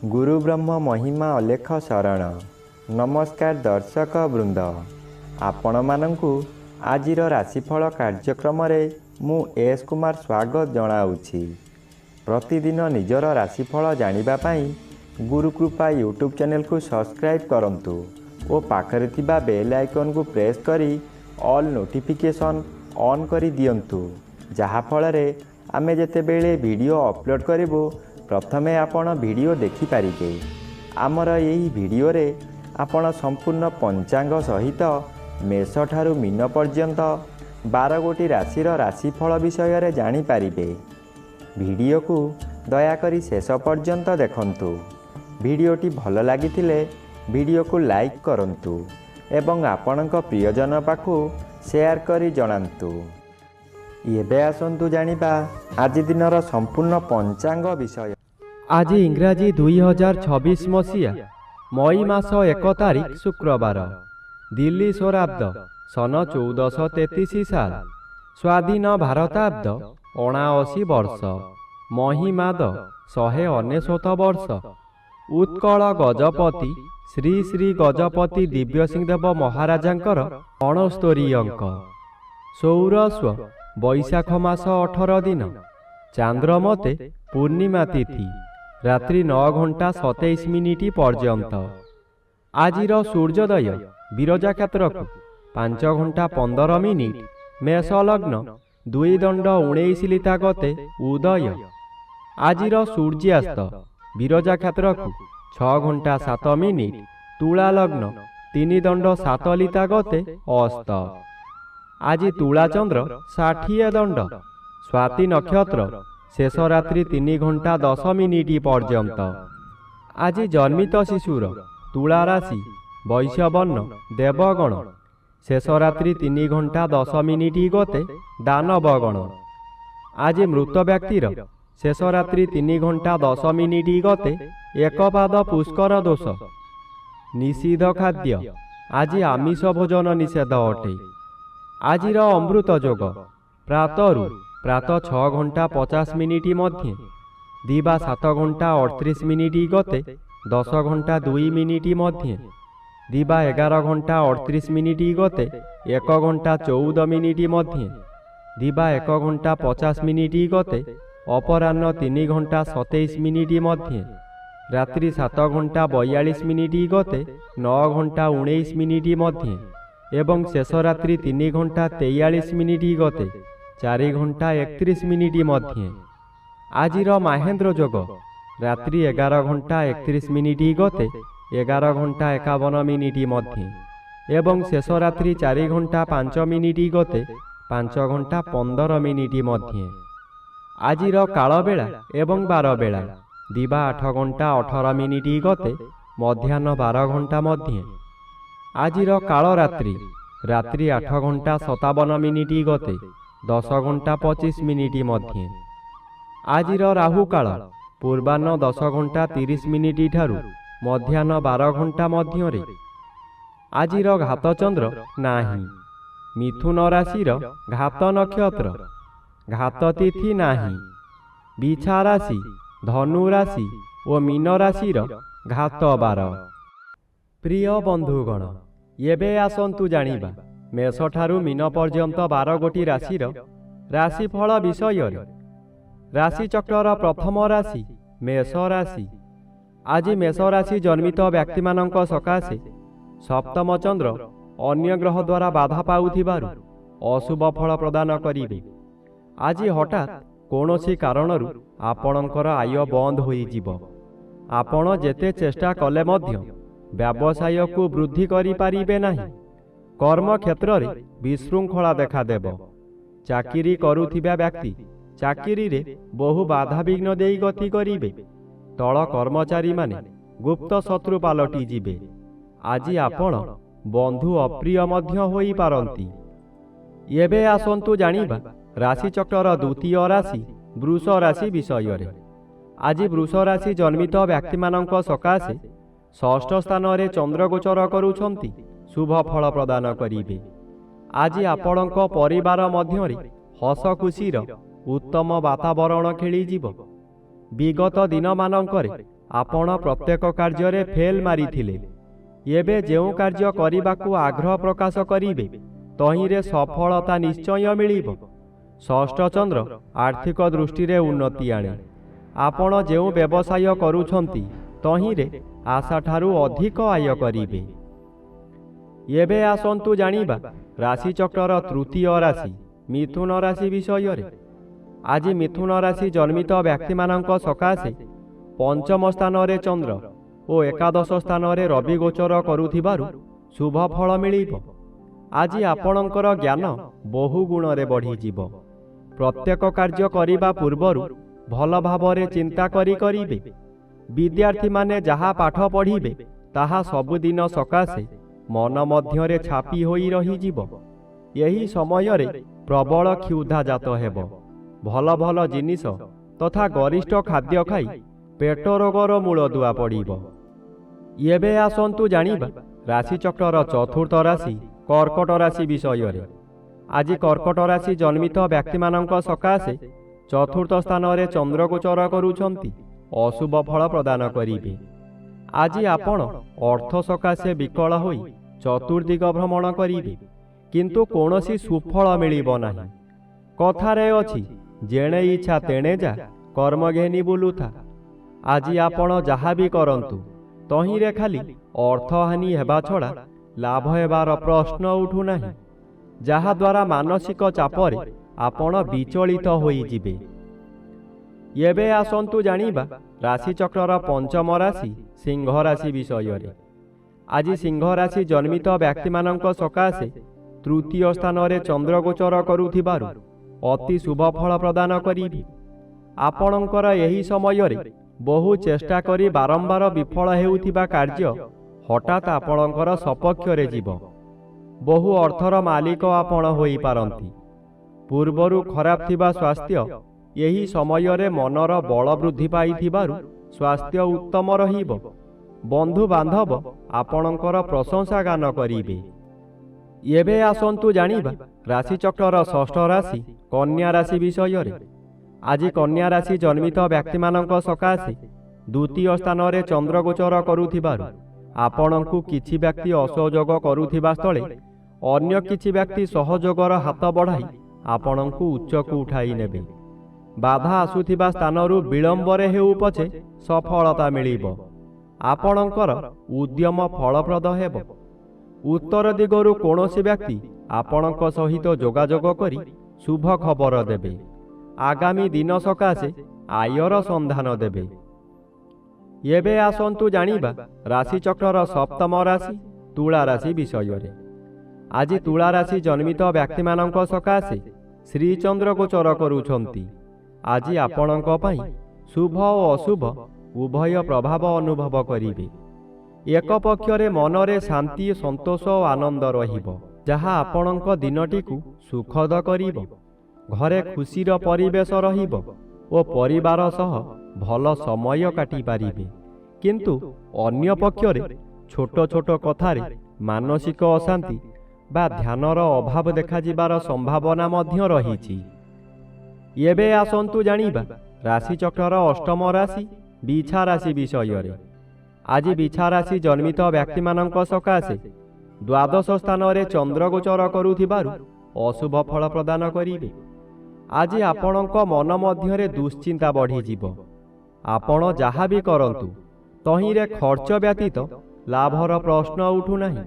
गुरु ब्रह्म महिमा अलेख शरण। नमस्कार दर्शक वृंद, आपण मानंकु आजिर राशिफल कार्यक्रम मु एस कुमार स्वागत जनाऊँगी। प्रतिदिन निजर राशिफल जानिबा पाई गुरुकृपा यूट्यूब चैनल को सब्सक्राइब करंतु और पाखरे थिबा बेल आइकन को प्रेस करी ऑल नोटिफिकेशन ऑन करी दियंतु, जहा फଳରେ आमे जेतेबेले वीडियो अपलोड करिवो प्रथमे आपण वीडियो देखि पारिबे। आमर यही वीडियो रे आपण संपूर्ण पंचांग सहित मेष ठारू मीन पर्यंत 12 गोटी राशिर राशिफल विषय रे जानि पारिबे। वीडियो को दयाकरी शेष पर्यंत देखंतु। वीडियोटी भल लागिथिले वीडियो को लाइक करंतु एवं आपणक प्रियजन पाखु शेयर करी जणांतु। एबे आसंतु जानिबा आज दिनर संपूर्ण पंचांग विषय। आज इंग्राजी 2026 मसीहा मई मास 1 तारिख शुक्रवार, दिल्ली स्वराब्द सन 1433 साल, स्वाधीन भारताब्द 79 वर्ष, महिमाद 199 वर्ष, उत्कल गजपति श्री श्री गजपति दिव्यसिंहदेव महाराजांकर 69 अंक, सौरस्व बैशाख मास 18 दिन, चांद्रमते पूर्णिमा तिथि रात्रि 9 घंटा 27 मिनिट पर्यंत। आजिर सूर्योदय विरजा क्षेत्र को 5 घंटा 15 मिनिट, मेष लग्न 2 दंड 19 लिता गते उदय। आजिर सूर्यास्त विरजा क्षेत्र को 6 घंटा 7 मिनिट, तुला लग्न 3 दंड 7 लिता गते अस्त। आज तुला चंद्र 60 दंड, स्वाति नक्षत्र शेष रात्रि 3 घंटा 10 मिनिट पर्यंत। आज जन्मित शिशुर तुला राशि वैश्यवर्ण देवगण, शेष रात्रि 3 घंटा 10 मिनिट गते दानवगण। आज मृत व्यक्तिर शेष रात्रि 3 घंटा 10 मिनिट गते एकपाद पुष्कर दोष। निषिद्ध खाद्य आज आमिष भोजन निषेध अटे। आजिर अमृत योग प्रातः 6 घंटा 50 मिनिट मध्य, दिवा 7 घंटा 38 मिनिट गते 10 घंटा 2 मिनिट मध्य, दिवा 11 घंटा 38 मिनिट गते 1 घंटा 14 मिनिट मध्य, दिवा 1 घंटा 50 मिनिट गते अपराह्न 3 घंटा 27 मिनिट मध्य, रात्रि 7 घंटा 42 मिनिट गते 9 घंटा 19 मिनिट मध्य एवं शेष रात्रि 3 घंटा 43 मिनिट गते 4 घंटा 31 मिनिट मध्य। आजिर महेंद्र योग रात्रि 11 घंटा 31 मिनिट गते 11 घंटा 51 मिनिट मध्य एवं शेष रात्रि 4 घंटा 5 मिनिट गते 5 घंटा 15 मिनिट मध्य। आजिर काल बेला एवं बार बेला दिवा 8 घंटा 18 मिनिट गते मध्याह्न 12 घंटा मध्य। आजिर काल रात्रि 8 घंटा 57 मिनिट गते 10 घंटा 25 मिनिट मध्य। आजिर राहु काल पूर्वाह्न 10 घंटा 30 मिनिट ठारू मध्याह्न 12 घंटा मध्य रे। आजिर घात चंद्र नाही। मिथुन राशिर घात नक्षत्र, घात तिथि नाही। बिछा राशि धनु राशि और मीन राशिर घात 12। प्रिय बंधुगण, एबे आसंतु जानिबा मेष ठारू मीन पर्यंत 12 गोटी राशिर राशिफल विषय। राशि चक्रर प्रथम राशि मेष राशि। आज मेष राशि जन्मित व्यक्ति मानक सकाशे सप्तम चंद्र अन्य ग्रह द्वारा बाधा पाउथिबारु अशुभ फल प्रदान करिवे। आज हठात कोनोसी कारणरू आपणकर आय बंद होई जिवो। आपण जेते चेष्टा कले मध्य व्यवसाय को वृद्धि करि पारिबे नाही। कर्म क्षेत्र रे विशृंखला देखा देव। चाकिरी करुथिबा व्यक्ति चाकिरी रे बहु बाधा विघ्न देई गति करिवे। तळ कर्मचारी माने गुप्त शत्रु पालटी जिवे। आज आपण बंधु अप्रिय मध्य होई पारंती। एबे आसंतु जानिबा राशि चक्रर द्वितीय राशि वृष राशि विषय रे। आज वृष राशि जन्मित व्यक्ति मानक सकाशे षष्ठ स्थान रे चंद्र गोचर करुछंती शुभ फल प्रदान करिवे। आज आपणक परिवार मध्य रे हस खुशीर उत्तम वातावरण खेली जीव। विगत दिन मानकरे ଆପଣ ପ୍ରତ୍ୟେକ କାର୍ଯ୍ୟରେ ଫେଲ୍ ମାରିଥିଲେ। ଏବେ ଯେଉଁ କାର୍ଯ୍ୟ କରିବାକୁ ଆଗ୍ରହ ପ୍ରକାଶ କରିବେ ତହିଁରେ ସଫଳତା ନିଶ୍ଚୟ ମିଳିବ। ଷଷ୍ଠ ଚନ୍ଦ୍ର ଆର୍ଥିକ ଦୃଷ୍ଟିରେ ଉନ୍ନତି ଆଣେ। ଆପଣ ଯେଉଁ ବ୍ୟବସାୟ କରୁଛନ୍ତି ତହିଁରେ ଆଶାଠାରୁ ଅଧିକ ଆୟ କରିବେ। ଏବେ ଆସନ୍ତୁ ଜାଣିବା ରାଶିଚକ୍ରର ତୃତୀୟ ରାଶି ମିଥୁନ ରାଶି ବିଷୟରେ। ଆଜି ମିଥୁନ ରାଶି ଜନ୍ମିତ ବ୍ୟକ୍ତିମାନଙ୍କ ସକାଶେ ପଞ୍ଚମ ସ୍ଥାନରେ ଚନ୍ଦ୍ର ଓ ଏକାଦଶ ସ୍ଥାନରେ ରବି ଗୋଚର କରୁଥିବାରୁ ଶୁଭ ଫଳ ମିଳିବ। ଆଜି ଆପଣଙ୍କର ଜ୍ଞାନ ବହୁ ଗୁଣରେ ବଢ଼ିଯିବ। ପ୍ରତ୍ୟେକ କାର୍ଯ୍ୟ କରିବା ପୂର୍ବରୁ ଭଲ ଭାବରେ ଚିନ୍ତା କରିବେ। ବିଦ୍ୟାର୍ଥୀମାନେ ଯାହା ପାଠ ପଢ଼ିବେ ତାହା ସବୁଦିନ ସକାଶେ ମନ ମଧ୍ୟରେ ଛାପି ହୋଇ ରହିଯିବ। ଏହି ସମୟରେ ପ୍ରବଳ କ୍ଷୁଧା ଜାତ ହେବ। ଭଲ ଭଲ ଜିନିଷ ତଥା ଗରିଷ୍ଠ ଖାଦ୍ୟ ଖାଇ ପେଟ ରୋଗର ମୂଳଦୁଆ ପଡ଼ିବ। ଏବେ ଆସନ୍ତୁ ଜାଣିବା ରାଶିଚକ୍ରର ଚତୁର୍ଥ ରାଶି କର୍କଟ ରାଶି ବିଷୟରେ। ଆଜି କର୍କଟ ରାଶି ଜନ୍ମିତ ବ୍ୟକ୍ତିମାନଙ୍କ ସକାଶେ ଚତୁର୍ଥ ସ୍ଥାନରେ ଚନ୍ଦ୍ରଗୋଚର କରୁଛନ୍ତି ଅଶୁଭ ଫଳ ପ୍ରଦାନ କରିବେ। ଆଜି ଆପଣ ଅର୍ଥ ସକାଶେ ବିକଳ ହୋଇ ଚତୁର୍ଦିଗ ଭ୍ରମଣ କରିବେ, କିନ୍ତୁ କୌଣସି ସୁଫଳ ମିଳିବ ନାହିଁ। କଥାରେ ଅଛି, ଯେଣେ ଇଚ୍ଛା ତେଣେ ଯା, କର୍ମ ଘେନି ବୁଲୁଥା। ଆଜି ଆପଣ ଯାହା ବି କରନ୍ତୁ ତହିଁରେ ଖାଲି ଅର୍ଥହାନି ହେବା ଛଡ଼ା ଲାଭ ହେବାର ପ୍ରଶ୍ନ ଉଠୁନାହିଁ, ଯାହାଦ୍ୱାରା ମାନସିକ ଚାପରେ ଆପଣ ବିଚଳିତ ହୋଇଯିବେ। ଏବେ ଆସନ୍ତୁ ଜାଣିବା ରାଶିଚକ୍ରର ପଞ୍ଚମ ରାଶି ସିଂହ ରାଶି ବିଷୟରେ। ଆଜି ସିଂହ ରାଶି ଜନ୍ମିତ ବ୍ୟକ୍ତିମାନଙ୍କ ସକାଶେ ତୃତୀୟ ସ୍ଥାନରେ ଚନ୍ଦ୍ରଗୋଚର କରୁଥିବାରୁ ଅତି ଶୁଭ ଫଳ ପ୍ରଦାନ କରିବେ। ଆପଣଙ୍କର ଏହି ସମୟରେ ବହୁ ଚେଷ୍ଟା କରି ବାରମ୍ବାର ବିଫଳ ହେଉଥିବା କାର୍ଯ୍ୟ ହଠାତ୍ ଆପଣଙ୍କର ସପକ୍ଷରେ ଯିବ। ବହୁ ଅର୍ଥର ମାଲିକ ଆପଣ ହୋଇପାରନ୍ତି। ପୂର୍ବରୁ ଖରାପ ଥିବା ସ୍ୱାସ୍ଥ୍ୟ ଏହି ସମୟରେ ମନର ବଳ ବୃଦ୍ଧି ପାଇଥିବାରୁ ସ୍ୱାସ୍ଥ୍ୟ ଉତ୍ତମ ରହିବ। ବନ୍ଧୁବାନ୍ଧବ ଆପଣଙ୍କର ପ୍ରଶଂସା ଗାନ କରିବେ। ଏବେ ଆସନ୍ତୁ ଜାଣିବା ରାଶିଚକ୍ରର ଷଷ୍ଠ ରାଶି କନ୍ୟା ରାଶି ବିଷୟରେ। ଆଜି କନ୍ୟା ରାଶି ଜନ୍ମିତ ବ୍ୟକ୍ତିମାନଙ୍କ ସକାଶେ ଦ୍ୱିତୀୟ ସ୍ଥାନରେ ଚନ୍ଦ୍ରଗୋଚର କରୁଥିବାରୁ ଆପଣଙ୍କୁ କିଛି ବ୍ୟକ୍ତି ଅସହଯୋଗ କରୁଥିବା ସ୍ଥଳେ ଅନ୍ୟ କିଛି ବ୍ୟକ୍ତି ସହଯୋଗର ହାତ ବଢ଼ାଇ ଆପଣଙ୍କୁ ଉଚ୍ଚକୁ ଉଠାଇ ନେବେ। ବାଧା ଆସୁଥିବା ସ୍ଥାନରୁ ବିଳମ୍ବରେ ହେଉ ପଛେ ସଫଳତା ମିଳିବ। ଆପଣଙ୍କର ଉଦ୍ୟମ ଫଳପ୍ରଦ ହେବ। ଉତ୍ତର ଦିଗରୁ କୌଣସି ବ୍ୟକ୍ତି ଆପଣଙ୍କ ସହିତ ଯୋଗାଯୋଗ କରି ଶୁଭ ଖବର ଦେବେ। ଆଗାମୀ ଦିନ ସକାଶେ ଆୟର ସନ୍ଧାନ ଦେବେ। ଏବେ ଆସନ୍ତୁ ଜାଣିବା ରାଶିଚକ୍ରର ସପ୍ତମ ରାଶି ତୁଳା ରାଶି ବିଷୟରେ। ଆଜି ତୁଳା ରାଶି ଜନ୍ମିତ ବ୍ୟକ୍ତିମାନଙ୍କ ସକାଶେ ଶ୍ରୀଚନ୍ଦ୍ର ଗୋଚର କରୁଛନ୍ତି। ଆଜି ଆପଣଙ୍କ ପାଇଁ ଶୁଭ ଓ ଅଶୁଭ ଉଭୟ ପ୍ରଭାବ ଅନୁଭବ କରିବେ। ଏକ ପକ୍ଷରେ ମନରେ ଶାନ୍ତି, ସନ୍ତୋଷ ଓ ଆନନ୍ଦ ରହିବ, ଯାହା ଆପଣଙ୍କ ଦିନଟିକୁ ସୁଖଦ କରିବ। ଘରେ ଖୁସିର ପରିବେଶ ରହିବ ଓ ପରିବାର ସହ ଭଲ ସମୟ କାଟିପାରିବେ। କିନ୍ତୁ ଅନ୍ୟ ପକ୍ଷରେ ଛୋଟ ଛୋଟ କଥାରେ ମାନସିକ ଅଶାନ୍ତି ବା ଧ୍ୟାନର ଅଭାବ ଦେଖାଯିବାର ସମ୍ଭାବନା ମଧ୍ୟ ରହିଛି। ଏବେ ଆସନ୍ତୁ ଜାଣିବା ରାଶିଚକ୍ରର ଅଷ୍ଟମ ରାଶି ବିଛା ରାଶି ବିଷୟରେ। ଆଜି ବିଛା ରାଶି ଜନ୍ମିତ ବ୍ୟକ୍ତିମାନଙ୍କ ସକାଶେ ଦ୍ୱାଦଶ ସ୍ଥାନରେ ଚନ୍ଦ୍ରଗୋଚର କରୁଥିବାରୁ ଅଶୁଭ ଫଳ ପ୍ରଦାନ କରିବେ। ଆଜି ଆପଣଙ୍କ ମନ ମଧ୍ୟରେ ଦୁଶ୍ଚିନ୍ତା ବଢ଼ିଯିବ। ଆପଣ ଯାହା ବି କରନ୍ତୁ ତହିଁରେ ଖର୍ଚ୍ଚ ବ୍ୟତୀତ ଲାଭର ପ୍ରଶ୍ନ ଉଠୁନାହିଁ।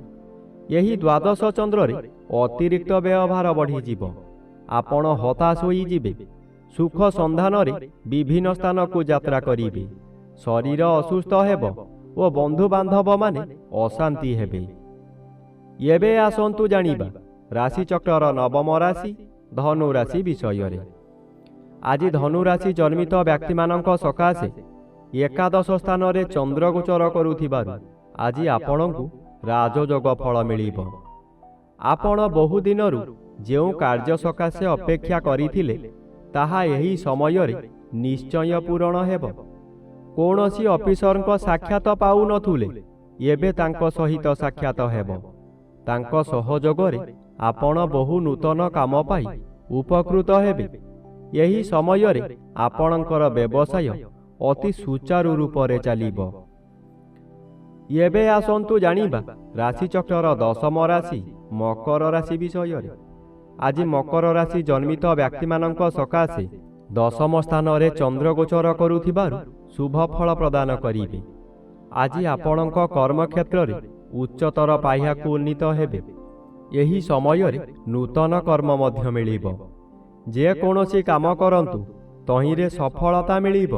ଏହି ଦ୍ୱାଦଶ ଚନ୍ଦ୍ରରେ ଅତିରିକ୍ତ ବ୍ୟୟଭାର ବଢ଼ିଯିବ। ଆପଣ ହତାଶ ହୋଇଯିବେ। ସୁଖ ସନ୍ଧାନରେ ବିଭିନ୍ନ ସ୍ଥାନକୁ ଯାତ୍ରା କରିବେ। ଶରୀର ଅସୁସ୍ଥ ହେବ ଓ ବନ୍ଧୁବାନ୍ଧବମାନେ ଅଶାନ୍ତି ହେବେ। ଏବେ ଆସନ୍ତୁ ଜାଣିବା ରାଶିଚକ୍ରର ନବମ ରାଶି ଧନୁ ରାଶି ବିଷୟରେ। ଆଜି ଧନୁ ରାଶି ଜନ୍ମିତ ବ୍ୟକ୍ତିମାନଙ୍କ ସକାଶେ ଏକାଦଶ ସ୍ଥାନରେ ଚନ୍ଦ୍ରଗୋଚର କରୁଥିବାରୁ ଆଜି ଆପଣଙ୍କୁ ରାଜଯୋଗ ଫଳ ମିଳିବ। ଆପଣ ବହୁଦିନରୁ ଯେଉଁ କାର୍ଯ୍ୟ ସକାଶେ ଅପେକ୍ଷା କରିଥିଲେ ତାହା ଏହି ସମୟରେ ନିଶ୍ଚୟ ପୂରଣ ହେବ। କୌଣସି ଅଫିସରଙ୍କ ସାକ୍ଷାତ ପାଉନଥିଲେ, ଏବେ ତାଙ୍କ ସହିତ ସାକ୍ଷାତ ହେବ। ତାଙ୍କ ସହଯୋଗରେ ଆପଣ ବହୁ ନୂତନ କାମ ପାଇ ଉପକୃତ ହେବେ। ଏହି ସମୟରେ ଆପଣଙ୍କର ବ୍ୟବସାୟ ଅତି ସୁଚାରୁ ରୂପରେ ଚାଲିବ। ଏବେ ଆସନ୍ତୁ ଜାଣିବା ରାଶିଚକ୍ରର ଦଶମ ରାଶି ମକର ରାଶି ବିଷୟରେ। ଆଜି ମକର ରାଶି ଜନ୍ମିତ ବ୍ୟକ୍ତିମାନଙ୍କ ସକାଶେ ଦଶମ ସ୍ଥାନରେ ଚନ୍ଦ୍ର ଗୋଚର କରୁଥିବାରୁ ଶୁଭ ଫଳ ପ୍ରଦାନ କରିବେ। ଆଜି ଆପଣଙ୍କ କର୍ମକ୍ଷେତ୍ରରେ ଉଚ୍ଚତର ପାହ୍ୟାକୁ ଉନ୍ନୀତ ହେବେ। ଏହି ସମୟରେ ନୂତନ କର୍ମ ମଧ୍ୟ ମିଳିବ। ଯେକୌଣସି କାମ କରନ୍ତୁ ତହିଁରେ ସଫଳତା ମିଳିବ।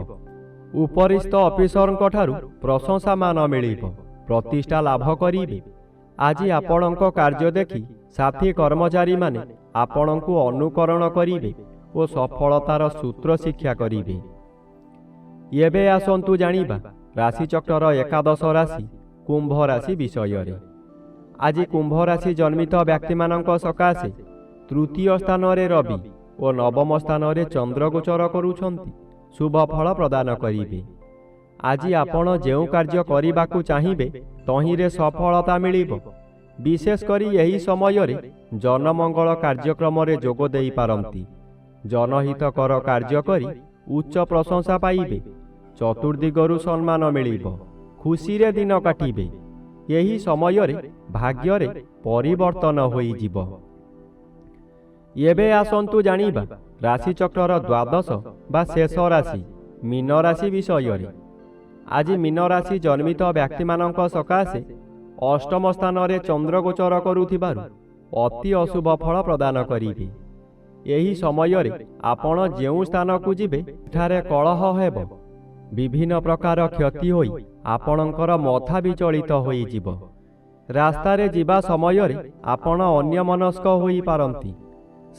ଉପରିସ୍ଥ ଅଫିସରଙ୍କଠାରୁ ପ୍ରଶଂସାମାନ ମିଳିବ। ପ୍ରତିଷ୍ଠା ଲାଭ କରିବେ। ଆଜି ଆପଣଙ୍କ କାର୍ଯ୍ୟ ଦେଖି ସାଥୀ କର୍ମଚାରୀମାନେ ଆପଣଙ୍କୁ ଅନୁକରଣ କରିବେ ଓ ସଫଳତାର ସୂତ୍ର ଶିକ୍ଷା କରିବେ। ଏବେ ଆସନ୍ତୁ ଜାଣିବା ରାଶିଚକ୍ରର ଏକାଦଶ ରାଶି କୁମ୍ଭ ରାଶି ବିଷୟରେ। ଆଜି କୁମ୍ଭ ରାଶି ଜନ୍ମିତ ବ୍ୟକ୍ତିମାନଙ୍କ ସକାଶେ ତୃତୀୟ ସ୍ଥାନରେ ରବି ଓ ନବମ ସ୍ଥାନରେ ଚନ୍ଦ୍ର ଗୋଚର କରୁଛନ୍ତି ଶୁଭ ଫଳ ପ୍ରଦାନ କରିବେ। ଆଜି ଆପଣ ଯେଉଁ କାର୍ଯ୍ୟ କରିବାକୁ ଚାହିଁବେ ତହିଁରେ ସଫଳତା ମିଳିବ। ବିଶେଷ କରି ଏହି ସମୟରେ ଜନମଙ୍ଗଳ କାର୍ଯ୍ୟକ୍ରମରେ ଯୋଗ ଦେଇପାରନ୍ତି। ଜନହିତକର କାର୍ଯ୍ୟ କରି ଉଚ୍ଚ ପ୍ରଶଂସା ପାଇବେ। ଚତୁର୍ଦିଗରୁ ସମ୍ମାନ ମିଳିବ। ଖୁସିରେ ଦିନ କାଟିବେ। ଏହି ସମୟରେ ଭାଗ୍ୟରେ ପରିବର୍ତ୍ତନ ହୋଇଯିବ। ଏବେ ଆସନ୍ତୁ ଜାଣିବା ରାଶିଚକ୍ରର ଦ୍ୱାଦଶ ବା ଶେଷ ରାଶି ମୀନ ରାଶି ବିଷୟରେ। ଆଜି ମୀନ ରାଶି ଜନ୍ମିତ ବ୍ୟକ୍ତିମାନଙ୍କ ସକାଶେ ଅଷ୍ଟମ ସ୍ଥାନରେ ଚନ୍ଦ୍ର ଗୋଚର କରୁଥିବାରୁ ଅତି ଅଶୁଭ ଫଳ ପ୍ରଦାନ କରିବେ। ଏହି ସମୟରେ ଆପଣ ଯେଉଁ ସ୍ଥାନକୁ ଯିବେ ସେଠାରେ କଳହ ହେବ। ବିଭିନ୍ନ ପ୍ରକାର କ୍ଷତି ହୋଇ ଆପଣଙ୍କର ମଥା ବିଚଳିତ ହୋଇଯିବ। ରାସ୍ତାରେ ଯିବା ସମୟରେ ଆପଣ ଅନ୍ୟମନସ୍କ ହୋଇପାରନ୍ତି।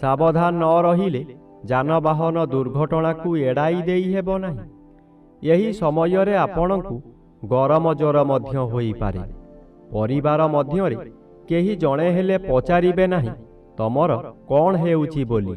ସାବଧାନ ନ ରହିଲେ ଯାନବାହନ ଦୁର୍ଘଟଣାକୁ ଏଡ଼ାଇ ଦେଇ ହେବ ନାହିଁ। ଏହି ସମୟରେ ଆପଣଙ୍କୁ ଗରମ ଜ୍ୱର ମଧ୍ୟ ହୋଇପାରେ। ପରିବାର ମଧ୍ୟରେ କେହି ଜଣେ ହେଲେ ପଚାରିବେ ନାହିଁ ତମର କ'ଣ ହେଉଛି ବୋଲି।